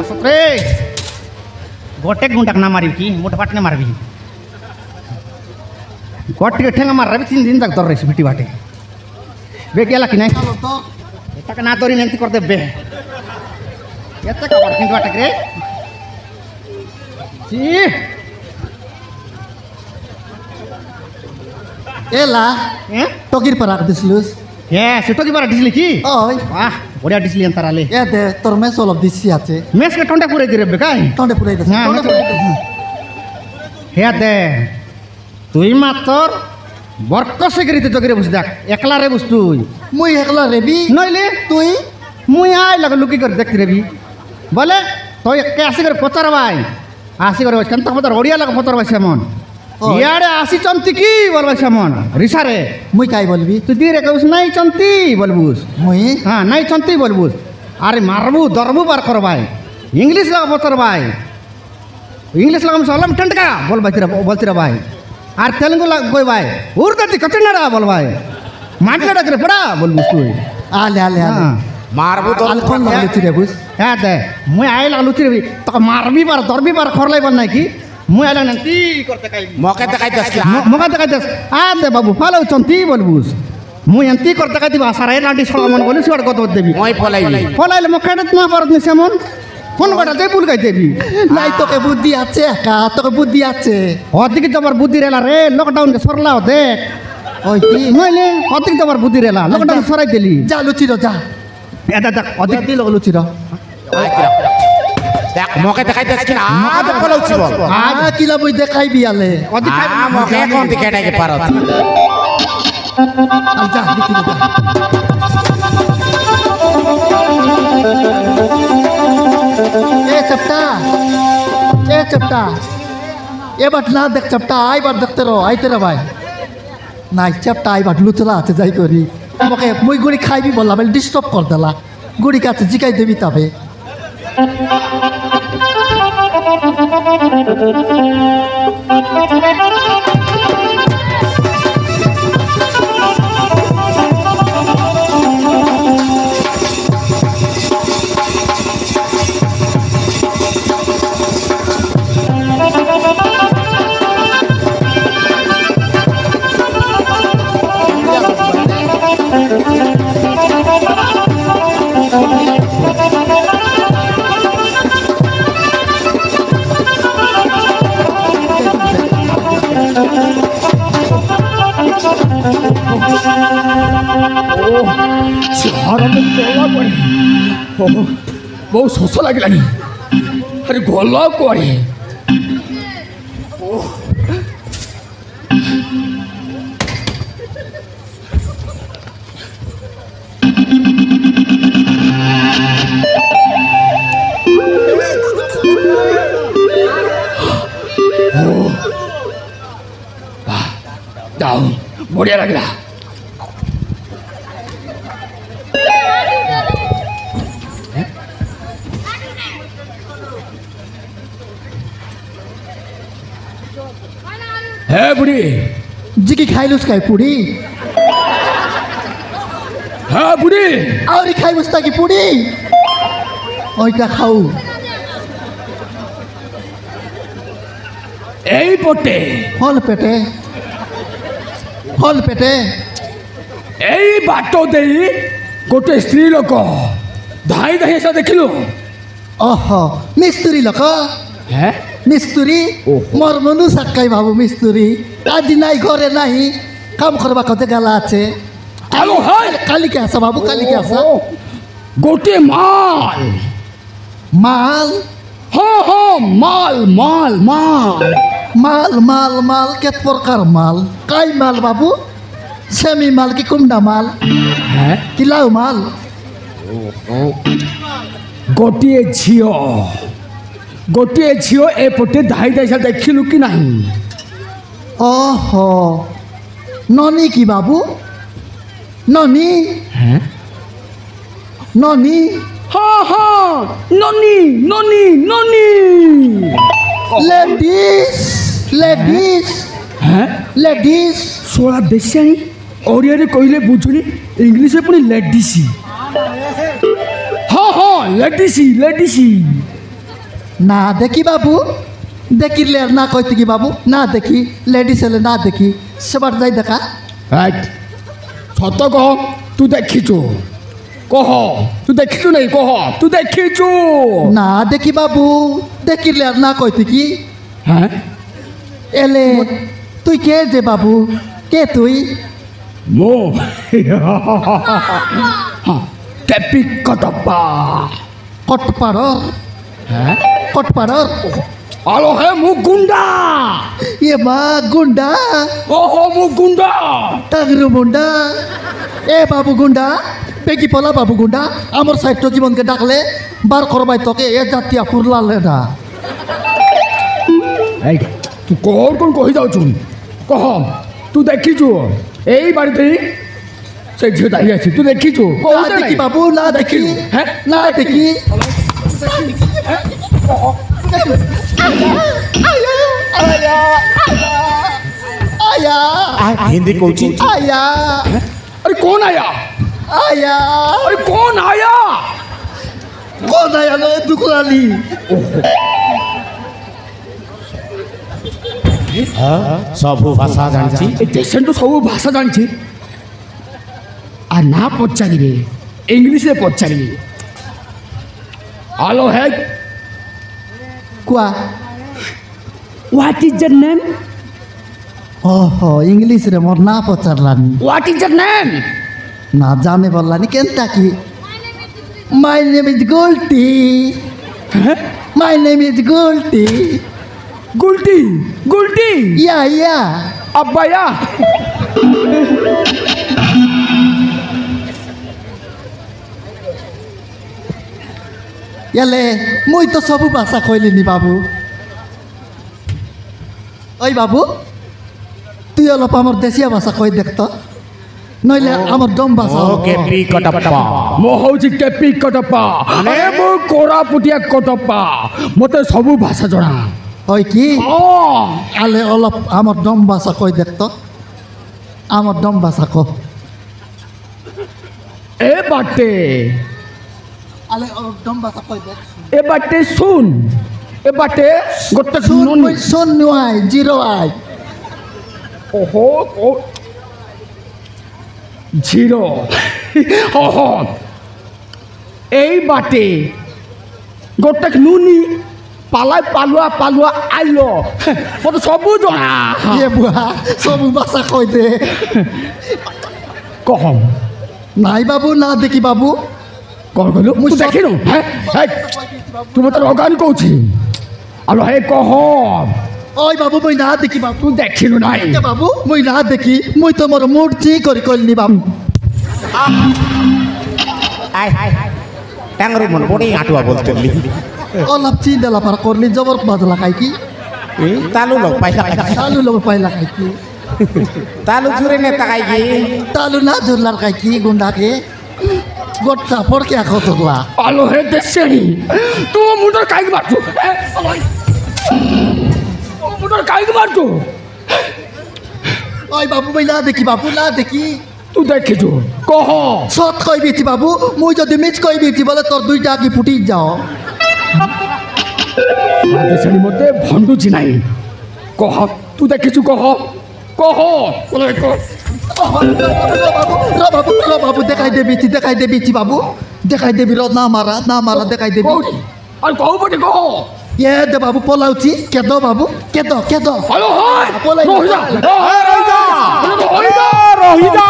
सत्रे गोटे गुंडा ना मारी की मोटे पाटने मारबी गोटे ठेंगा मार रही 3 दिन तक दर रही बिटी बाटे बे गेला कि नहीं तो एता का ना तोरी नेंती कर देबे एता का बाटे बाटे रे जी एला टोकिर पर आक दिसलुस ये सेटो की बार डिसली की ओय वाह बढ़िया डिसली अंतराले ए दे तोर में सोलब दिसी আছে मेस के ठंडा पूरे दिरे बेकाई ठंडा पूरे दे हे दे তুই মাতর বরক সেগরিতে জগরে বসে দেখ একলা রে বস তুই মুই একলা রেবি নইলে তুই মুই আই লাগ লুকি করে দেখতে রেবি বলে তুই কে আসি করে পচার ভাই আসি করে কেন তো পচার ওড়িয়া লাগ পচার ভাই সেমন ইয়ারে আসি চন্তি কি বলবা সেমন রিসারে মুই কাই বলবি তুই দিয়ে রে কইস নাই চন্তি বলবুস মুই হ্যাঁ নাই চন্তি বলবুস আরে মারবু দরবু বার কর ভাই ইংলিশ লাগ পচার ভাই ইংলিশ লাগাম সালাম ঠন্ডকা বলতি রে ভাই আর তেলুগু লাগ কই ভাই উর্দু কচনাড়া বল ভাই মাটলা ডাকরে পড়া বলবুস তুই আলে আলে আলে মারবু তো আলফন লাগলি রে বুঝ হ্যাঁ দে মুই আইলা লুচি রে তো মারবি বার দরবি বার খরলাই বল নাই কি মুই আইলা নন্তি করতে কাই মকে দেখাইতাস কি মকা দেখাইতাস আ দে বাবু ফালাও চন্তি বলবুস মুই এন্তি করতে কাই দিবা সারাই লাডি সলমন বলি সিওর কত দেবি মই ফলাইলি ফলাইলে মকাটা না পারত নি সেমন কোন কটা দে বুল গাই দেবি নাই তোকে বুদ্ধি আছে একা তোকে বুদ্ধি আছে অদিকে তোমার বুদ্ধি রেলা রে লকডাউন কে সরলাও দেখ ওই কি নইলে অদিকে তোমার বুদ্ধি রেলা লকডাউন সরাই দিলি যা লুচি র যা এটা দেখ অধিক দিল লুচি র দেখ মকে দেখাইতাস কি আজ ফলাউছি বল আ কিলা বই দেখাই বিয়ালে অদিক মকে কোন দিকে এটাকে পারত আর যা লুচি র যা এ চপটা এ বাট না দেখ চপটা আই বাট দেখতে রো আইতে রে ভাই নাই চপটা আই বাট লুচলা আছে যাই করি আমাকে মুই গুড়ি খাইবি বললাম ডিস্টার্ব কর দেলা গুড়ি কাছে জিকাই দেবি তবে বহু শোষ লাগিলানি আরে গল কুয়াড়ে যাও বড়িয়া লাগিলা হ্যাঁ বুড়ি জিকি খাইলুস খাই পুড়ি হ্যাঁ বুড়ি আউরি খাইবুস তাকি পুড়ি ওইটা খাও এই পটে ফল পেটে এই বাট দেই গোটে স্ত্রী লোক ধাই ধাই এসে দেখিলু ওহ মিস্ত্রি লোক হ্যাঁ মিস্ত্রি মোর মনু সাক্কাই বাবু মিস্ত্রি আজি নাই ঘরে নাই কাম করবা কতে গেলা আছে আলো হাই কালিকে আসা বাবু কালিকে আসা গোটে মাল মাল হ্যাঁ হ্যাঁ মাল মাল মাল মাল মাল মাল কেত প্রকার মাল কাই মাল বাবু সেমি মাল কি কুমডা মাল হ্যাঁ কিলাও মাল গোটিয়ে ঝিও এপটে ধাই ধাই দেখিলু কি নাই ওহ ননি কি বাবু ননি হ্যাঁ ননি হ্যাঁ হ্যাঁ ননি ননি ননি লেডিস হ্যাঁ सोला बेसियानी ओडिया रे कहले बुझुनी इंग्लिश पुणी लेडीसी हाँ हाँ লেডিসি লেডিসি না দেখি বাবু দেখিলে আর না কইতে কি বাবু না দেখি লেডিস হলে না দেখি সেবার যাই দেখা এই সত্য কহ তুই দেখিছু কহ তুই দেখিছু নাই কহ তুই দেখিছু না দেখি বাবু দেখিলে আর না কইতে কি হ্যাঁ এলে তুই কে যে বাবু কে তুই মো কেপি কটপ্পা কটপাড়র হ্যাঁ কটপাড়র আলো হে মু গুন্ডা এ মা গুন্ডা ওহো মু গুন্ডা টাগরু মুন্ডা এ বাবু গুন্ডা পেকি পলা বাবু গুন্ডা আমার সাহিত্য জীবনকে ডাকলে বার করবাই তোকে এ জাতীয় ফুরলালে না এই তুই কোন কোন কহি যাচ্ছু কহ তুই দেখিছু এই বাড়িতে সে ঝিও দাঁড়িয়ে আছে তুই দেখিছু না দেখি বাবু না দেখি হ্যাঁ না দেখি আয়া হিন্দি কହୁଛି আয়া अरे कौन आया আয়া अरे कौन आया কোন আয়া রে দুকুরালি ସବୁ ଭାଷା ଜାଣିଛି ए देशन तो सब भाषा जानी आ ना पचारे इंग्लिश रे पचारे हेलो है কুয়া व्हाट इज योर नेम ওহো ইংলিশ রে মোর না পচারলানি व्हाट इज योर नेम না জানে বললানি কেনটা কি মাই নেম ইজ গোলটি মাই নেম ইজ গোলটি गुल्टी गुल्टी ইয়া ইয়া अब्बाया এলে মুই তো সবু ভাষা কইলিনি বাবু ওই বাবু তুই অলপ আমার দেশীয় ভাষা কই দেখতো নইলে আমার ডম ভাষা ଓ କେପି କଟପ୍ପା मो हूँ केपी कटप्पा ए मो कोरापुटिया कटप्पा मते सब भाषा जଣା ওই কি हाँ আলে অলপ আমার ডম ভাষা কই দেখতো আমার ডম ভাষা ক ए बाटे আলে অলপ ডম ভাষা কই দেখ ए बाटे सुन ए बाटे गोटे শুন सुन মুই শুন নুয়াই জিরো আই ओहो ओ জিরো ओहो এই বাটে গোটে নুনি পালাই পালুয়া পালুয়া আইলো মতো সবু জনা এ বুয়া সবু ভাষা কই দে কহম নাই বাবু না দেখি বাবু কল কইলো মুই তুই সব- দেখিনু হ্যাঁ এই তুই মতো অগান কৌছি আলো হে কহম ওই বাবু মুই না দেখি বাবু তুই দেখিনু নাই এ বাবু মুই না দেখি মুই তো মোর মূর্তি করি কইলি বাবু টাঙ্গরু মন বড়ি আটুয়া বলতেলি অলপ চিন্তা পার করলি জবর বাজলা খাই কি তালু লোক পাইলা তালু লোক পাইলা খাই কি তালু জুরে নে তাকাই কি তালু না জুরলার খাই কি গুন্ডাকে গোটা পড়কে আখো তোলা আলো হে দেশেনি তুই মুটার কাইক মারছো ও মুটার কাইক মারছো ওই বাবু মুই না দেখি বাবু না দেখি তুই দেখিছো কহ সৎ কইবিছি বাবু মুই যদি মিছ কইবিছি বলে তোর দুইটা আগে ফুটি যাও দেশের মধ্যে ভণ্ডুছি নাই কহ তুই দেখিছু কহ কহ বলে কহ র বাবু দেখাই দেবিছি বাবু দেখাই দেবি র না মারা দেখাই দেবি কৌটি আর কহ বটে কহ এ দে বাবু পলাউছি কেদ বাবু কেদ হ্যালো হয় পলাই রহিদা রহিদা রহিদা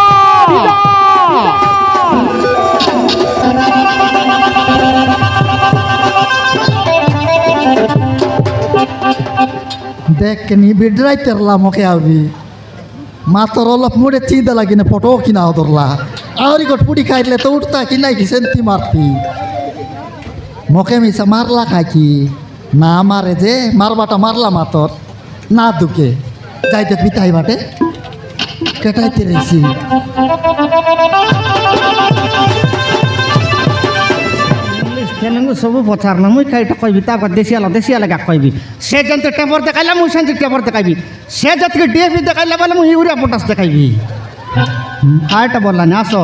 দেখ নি বিডরাই তেরলাম ওকে আবি মাতর অলপ মুড়ে চিন্তা লাগিনে ফটো কিনা হতরলা আহরি গট পুটি খাইলে তো উঠতা কি নাই কি সেন্তি মারতি মোকে মিশা মারলা খাই কি না মারে যে মারবাটা মারলা মাতর না দুকে যাইতে পিতাই বাটে কেটাইতে রেছি তেলেঙ্গু সবু পচার না মুই খাইটা কইবি তারপর দেশিয়া লাগা কইবি সে যেতে টেবর দেখাইলা মুই সেন্তি টেবর দেখাইবি সে যাতে ডিএপি দেখাইলা বলে মুই ইউরিয়া পটাস দেখাইবি হাইটা বললা না আসো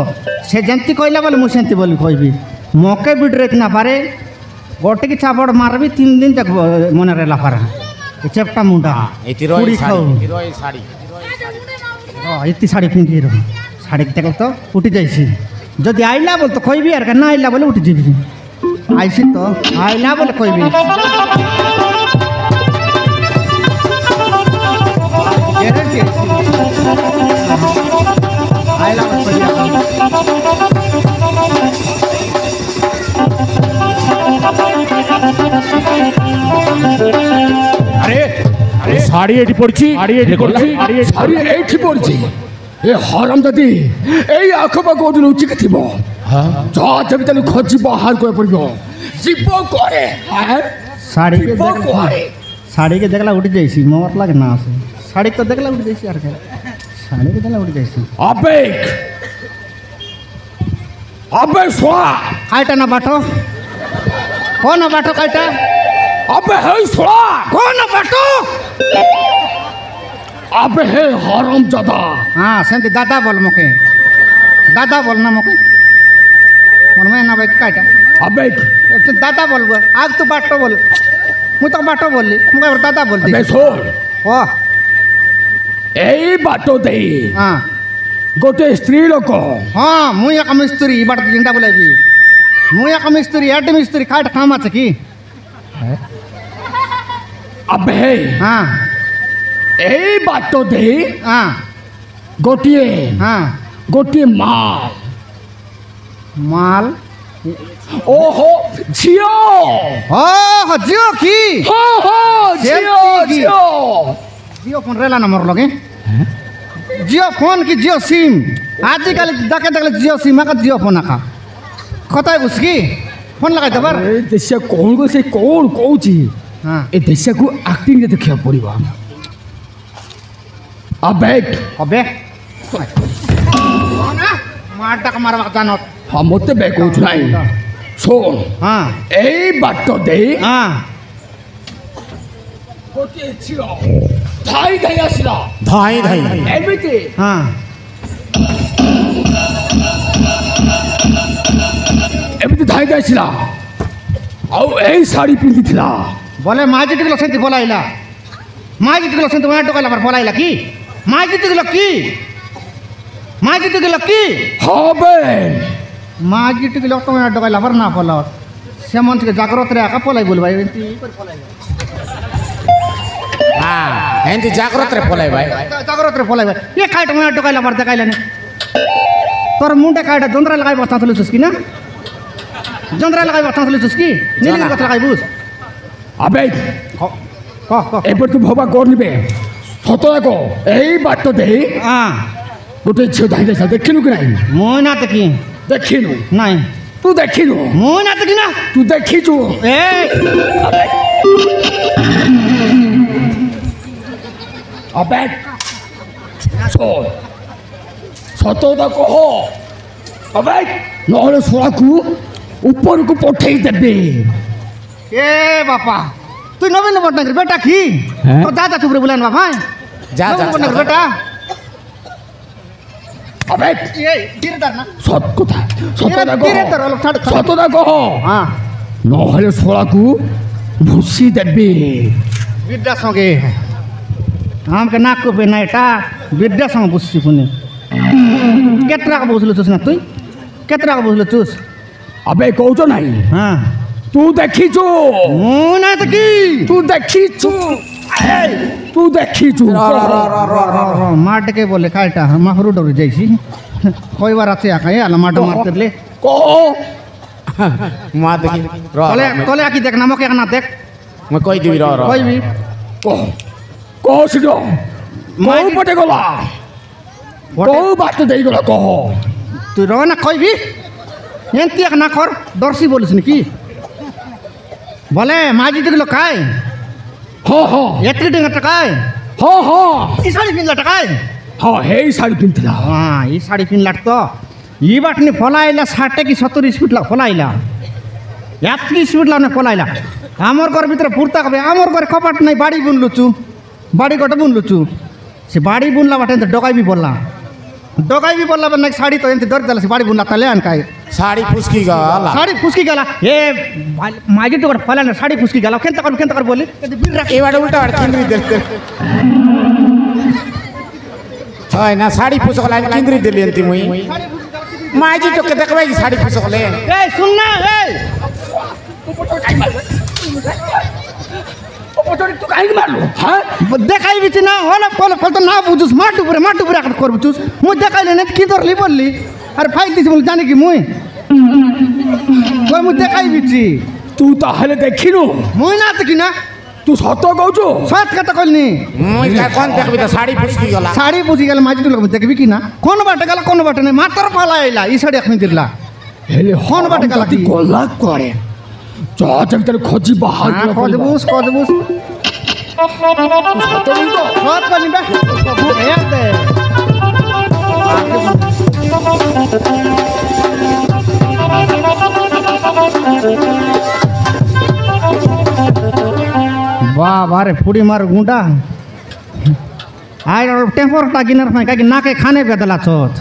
সে যেমতি কইলা বলে মুই সেন্তি বলি কইবি মকে বিডরেক না পারে গোটে কি চাপড় মারবি 3 দিন তক মনে রেলা পারা চেপটা মুন্ডা এতিরই পুরি খাও শাড়ি এতি শাড়ি পিঁধি রহ শাড়ি দেখল তো উঠি যাইছি যদি আইলা বল তো কইবি আর না আইলা বলে উঠি যাবি আইছি তো আইলা বলে কইবি আইলা বলে আরে আরে শাড়ি এটি পড়ছি শাড়ি এইଠି পড়ছি এ হরাম দাদি এই আখপাখ ওদিন উচিকে থিব যা যাবি তাহলে খোঁজি বাহার করে পড়ব জীব করে শাড়িকে জীব করে শাড়িকে দেখলা উঠি যাইছি মোর লাগে না আছে শাড়ি তো দেখলা উঠি যাইছি আর শাড়িকে দেখলা উঠি যাইছি আবেগ আবেগ সোয়া কাইটা না বাটো কোন বাটো কাইটা আবে হে সোয়া কোন বাটো আবে হে হরাম জাদা হ্যাঁ সেমতি দাদা বল মুখে দাদা বল না মুখে মনে হয় না ভাই কাইটা আবেগ তুই দাদা বলবো আগ তো বাটো বল মুই তো বাটো বললি মুখে দাদা বলতি আবে শোন ও এই বাটো দেই হ্যাঁ গোটে স্ত্রী লোক হ্যাঁ মুই এক মিস্ত্রি বাট জিনটা বলাইবি মুই এক মিস্ত্রি এড মিস্ত্রি কাইটা কাম আছে কি আবে হে হ্যাঁ এই বাটো দেই হ্যাঁ গোটিয়ে হ্যাঁ গোটিয়ে মাল মাল ওহো ঝিও ও জিও কি হো হো ঝিও সেমতি কি? ঝিও জিও ফোন রেলা না মোর লগে জিও ফোন কি জিও সিম আজকাল দেখে দেখলে জিও সিম আকা জিও ফোন আকা কথাই বুঝ কি ফোন লাগাই দেবার এই দেশিয়া কোন গো সে কোন কৌছি হ্যাঁ এই দেশিয়াকু আক্টিং রে দেখিয়া পড়িবা আবেগ হবে মার টাকা মারবা জানত মতে বেগ কৌছ নাই শোন হ্যাঁ এই বাটো দেই হ্যাঁ গোটিয়ে ঝিও ধাই ধাই আসলা ধাই ধাই এমিতি হ্যাঁ এমিতি ধাই ধাই আসলা ଆଉ এই শাড়ি পিন্ধিଥିଲା বলে মা জিতিগুলো সেন্তি বলাইলা মা জিতিগুলো সেন্তি মা টোকাইলা আবার বলাইলা কি মা জিতিগুলো কি মা জিতিগুলো কি হবে মা জিতিগুলো তোমার টোকাইলা আবার না বলা সেমন থেকে জাগ্রত রে একা পলাই বলবা এমনি হ্যাঁ এমনি জাগ্রত রে পলাই ভাই জাগ্রত রে পলাই এ কাইটা মা টোকাইলা আবার দেখাইলা না তোর মুন্ডে কাইটা যন্ত্র লাগাই বস্তা তুলিছিস কি না যন্ত্র লাগাই বস্তা তুলিছিস কি নীলির কথা লাগাই বুঝ আবেগ ক ক এবার তুই ভবা কর নিবে সত দেখো এই বাটো দেই হ্যাঁ গোটে ঝিও ধাই ধাই দেখিনু কি নাই মই না দেখি দেখিনু নাই তুই দেখিনু মই না দেখি না তুই দেখিছু এই আবেগ শোন সত কহ আবেগ নহলে সোয়াকু উপরকু পঠাই দেবে এ বাপা তুই নবীন পটনায়কের বেটা কি হ্যাঁ? তোর দাদা চুপরে বলেন বাবা যা, যা, নবীন পটনায়কের যা। বেটা আবেগ এই দিরদার না সত কথা সত এরা দেখো দিরেদার হলো, ছাড়, ছাড়। সত দেখো হ্যাঁ নহলে সোয়াকু ভুসি দেবে বিদ্যার সঙ্গে আমাকে নাক করবে না এটা বিদ্যার সঙ্গে বুঝছি শুনে কেত টাকা বুঝলো চুস না তুই কেত টাকা বুঝলো চুস আবে কৌছ নাই হ্যাঁ তুই দেখিছু মই না তো কি তুই দেখিছু এই, তুই দেখিছু মার ডেকে বলে কাইটা মাহরু ডরে যাইছি কইবার আছে একা এ আলা মাটা মারতে কহ মা দেখি র তলে তলে আকি দেখ নামক এক না দেখ মই কই দিবি র র কইবি কহ কহ শিখ কৌ পটে গলা কৌ বাট দেই গলা কহ তুই র না কইবি এনতি এক না কর দর্শি বলিস নাকি বলে মাঝি দিগুলো কায় হ হ এত্রি টিঙ্গা টাকায় হ হ এই শাড়ি পিনলা টাকায় হ হেই শাড়ি পিন্ধিলা হ্যাঁ এই শাড়ি পিনলাট তো ই বাটনি ফলাইলা 60 কি 70 স্পিড ফলাইলা 1 স্পিড লানে ফলাইলা আমার ঘর ভিতরে পুরতা কবে আমার ঘরে কপাট নাই বাড়ি বুনলুচু বাড়ি গটে বুনলুচু সে বাড়ি বুনলা বাটে ডকাইবি বললা डगाई भी बोलला बे साड़ी तो एंती दर दला से बाड़ी बुना तले अन काय साड़ी फुसकी गला साड़ी फुसकी गला ए माजी तो फला ना साड़ी फुसकी गला केंत कर बोली ए वाडा उल्टा वाड केंद्री देते हाय ना साड़ी फुसकला केंद्री देली अंती मुई माजी तो के देखबे की साड़ी फुसकले ए सुन ना ए तू काहे मारलो हां देखाई बिच ना होला पल तो ना बुझुस माटु पुरा कर बुझुस मु देखाइले न कि तोरली बोलली अरे फाइल दिस बोल जाने की मुई कोई मु देखाई बिच तू ताहले देखिनु मुई ना देखिना तू सत कहू सत कत कहलनी मुई का कोन देखबी तो साड़ी फुसकी गला साड़ी बुझी गेल माजी तू लोग देखबी कि ना कोन बाटे गला कोन बाटे नहीं मातर फला आइला ई साड़ी अखनी दिला हेले कोन बाटे गला की गला करे जा जब तेरे खोजी बाहर खोजबुस सत कहनी बे ए दे वाह बारे फुड़ी मार गुंडा आय टेम्पर टागिनर नाही काय नाके खाने बेदला चोत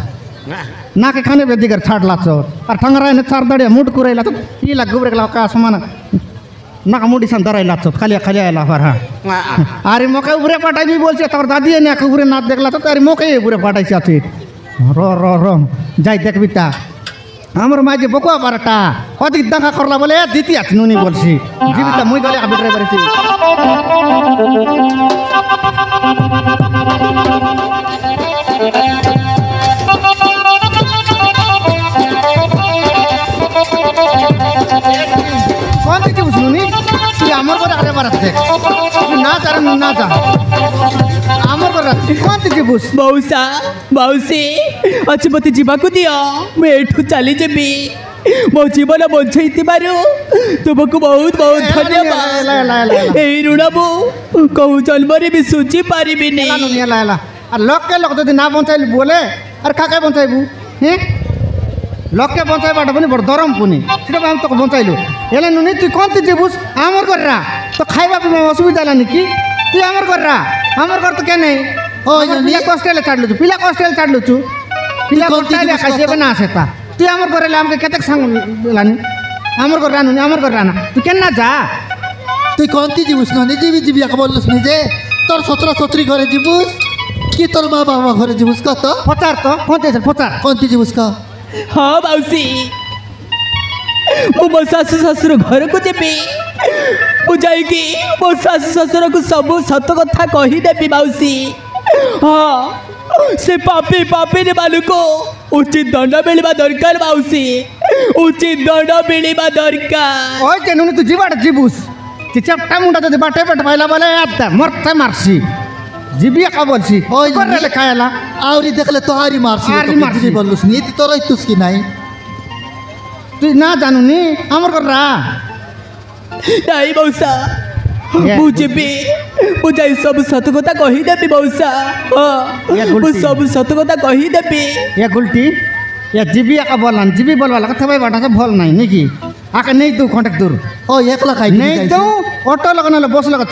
नाके खाने बेदिगर छाडला चोत अरे ठंगराय ने चार दडे मुड कुरायला तो इला गुबरेला का समान नाका मुडी सन दरायला चोत खाली आयला फर हा अरे मोके उबरे पाटाई भी बोलছে তোর দাদি ने उबरे नाच देखला तो अरे मोके उबरे पाटाई साथी रो যাই দেখবি তা আমার মাঝে বকুয়া বারটা অধিক দেখা করলা বলে দিতি আছে নুনি বলছি জীবিতা মুই গলে আবি ড্রাইভার কোন দিকে বুঝলুনি তুই আমার ঘরে আরে বারাত দেখ না তার না যা আমার ঘরে কোন দিকে বুঝ मौसा मौसी अच्छे मत जीवाकू दियो मैं एठू चली जेबी मो जीवन बंचई तुमको बहुत बहुत धन्यवाद ए ऋण मु कहू जन्म भी सुझी पारिबिनी আর লোককে লোক যদি না বঞ্চাইলি বলে আর কাকে বঞ্চাইবু হ্যাঁ লোককে বঞ্চাইবাটা পুনি বড় দরম পুনি সেটা আমি তোকে বঞ্চাইলু এলে নুনি তুই কোন তুই যাবুস আমার ঘররা তো খাইবা পিবা অসুবিধা হলা নাকি তুই আমার ঘররা আমার ঘর তো কে নেই পিলা কষ্টেলে ছাড়লুছু পিলা কষ্টেলে ছাড়লুছু পিলা কষ্টেলে খাইছে না আসে তা তুই আমার ঘরে এলে আমাকে কেতে সাং লানি আমার ঘর রানুনি আমার ঘর রানা তুই কেন না যা তুই কোনটি যাবুস না জিবি একা বললুস নিজে তোর সতরা সতরি ঘরে যাবুস কি তোর মা বাবা ঘরে যাবুস কত পচার তো পচার কোনটি যাবুস ক हाँ मौसी मो सासु ससुर घर को जेबी मुझे मो सासु ससुर को सब सत कथा कहीदेवी मौसी हाँ से पापी पापी को उचित दंड मिलवा दरकार मौसी उचित दंड मिलवा दरकार ओय तेनुनी तू जीवाट जीबुस ती चपटा मुंडा जदि बाटे पेट पाइला बोले आता मरते मारसी जीबिया का बोलसी ओय करे ले खायला आवरी देखले तो आरी मारसी जीबी बोललुस नी ती तोर इतुस की नाही তুই না জানুনি আমার কররা नहीं मौसा मुझे मुझे सब सत कथा कहीदेवी मौसा हाँ सब सत कथा कहीदेवी ये गुलटी ये जीबिया का बोलन जीबी बोलवाला कथा भाई बाटा से भल नहीं निकी आके नहीं दू कॉन्टेक्ट दूर ओ एकला खाई नहीं दू ऑटो लगन बस लग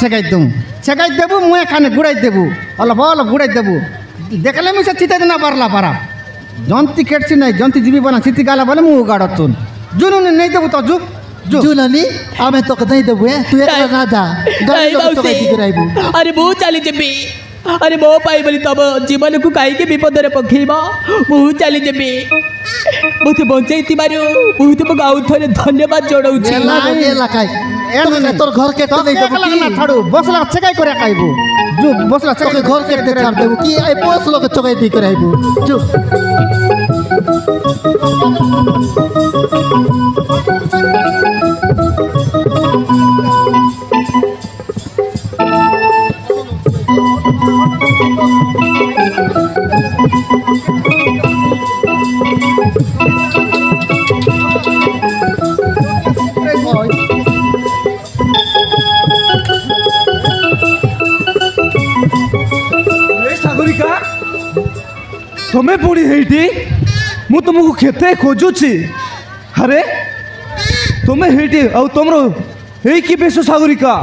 छेगाई देबू मुए खाने गुड़ाई देबू अल बल गुड़ाई देबू देखले मी से चिते ना पारला पारा जंती केटसी नहीं जंती जीबी बना चिति गाला बोले मु गाड़तुन जुनुनी नहीं देबू तो जु जुननी आमे तो नहीं देबू तू एकला ना जा गाड़ी तो कहीं गिराइबू अरे मु चली जेबी अरे मो पाई बोली तब जीवन को कहीं विपद में पकेब मु चली जेबी मत बचाई बहुत तुमको आउ थे धन्यवाद जोड़ाऊँ तोर घर के छाड़ू बसला चेकाई करे खाइबू जो बसला चेकाई घर के दे छाड़ देबू कि ए बस लोग चेकाई दी कराइबू जो सागरिका तुम्हें पड़ी हेटी मु तुमको खेते खोजुची अरे तुम्हें हेटी आ तुम कि बेश सागरिका